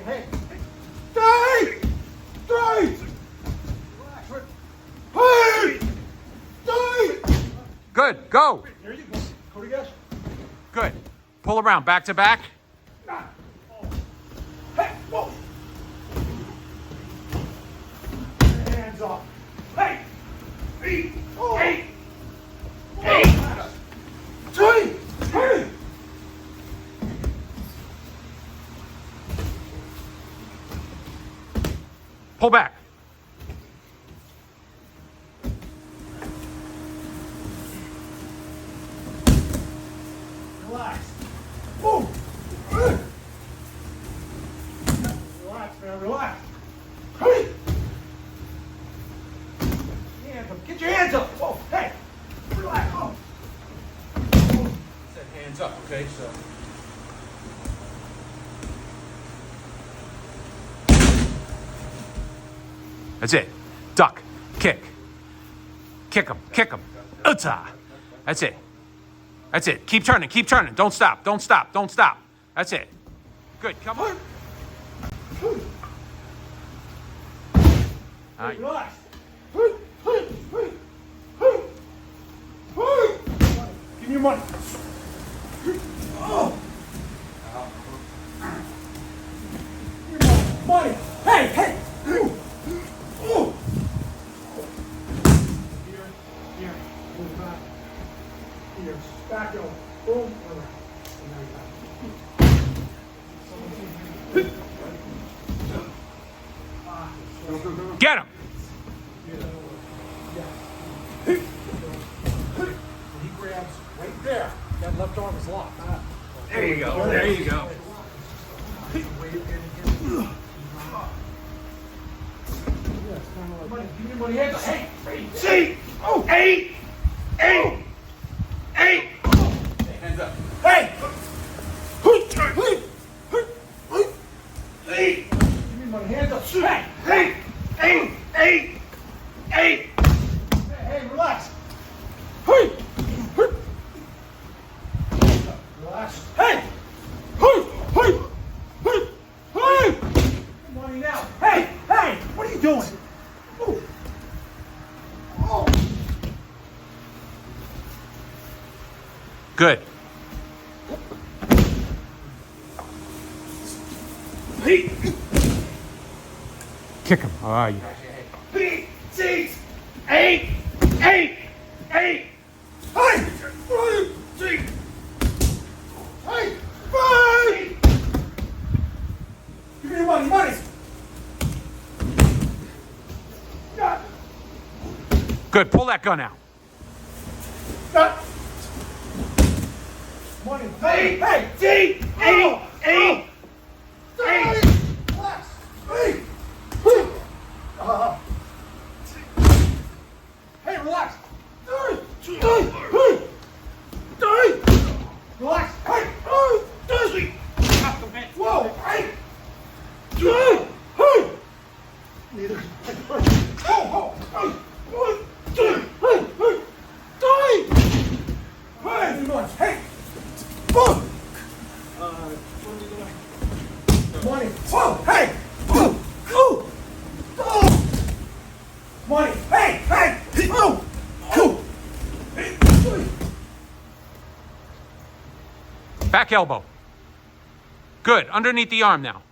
hey. Three! Hey! Three! Good. Go. There you go. Cody Gash. Good. Pull around. Back to back. Hey! Whoa! Hands up. Hey! Eight! Eight! Eight! Three! Hey! Pull back. Relax. Move! Relax, man. Relax. Hey! Hands up. Get your hands up. Whoa! Hey! Relax. Oh. Set hands up. Okay. So. That's it. Duck. Kick. Kick him. Kick him. Uta. That's it. That's it. Keep turning. Keep turning. Don't stop. Don't stop. Don't stop. That's it. Good. Come on. All right. Relax. Give me your money. Oh. Give me your money. Hey, hey. Oh. Here. Move back. Here. Back over. Boom. Get him. He grabs right there. That left arm is locked. There you go. There you go. Money, give me money. Hands up. Hey, See? oh, Eight! Eight! Eight! Hands up. hey. Eight! Give me money. Hands up. Hey, Eight! Eight! Eight! Eight! hey, relax. Hey, relax. Hey, hey. Money now. Hey, hey. What are you doing? Move. Oh. Good. Eight! Kick him. Oh, yeah. Eight! Six! Eight! Eight! Eight! Hey, Six! hey, hey. Give me your money, money. Good. Pull that gun out. Money. Eight! Hey, Eight! Eight! Eight! hey. Relax. Hey. Hey, relax. Relax. Hey. Whoa. Hey. Hey. Neither. Oh, oh. One, two, three. Hey. Hey. Boom. Money. Whoa. Hey. Oh. Money. Hey. Hey. Oh. Back elbow. Good. Underneath the arm now.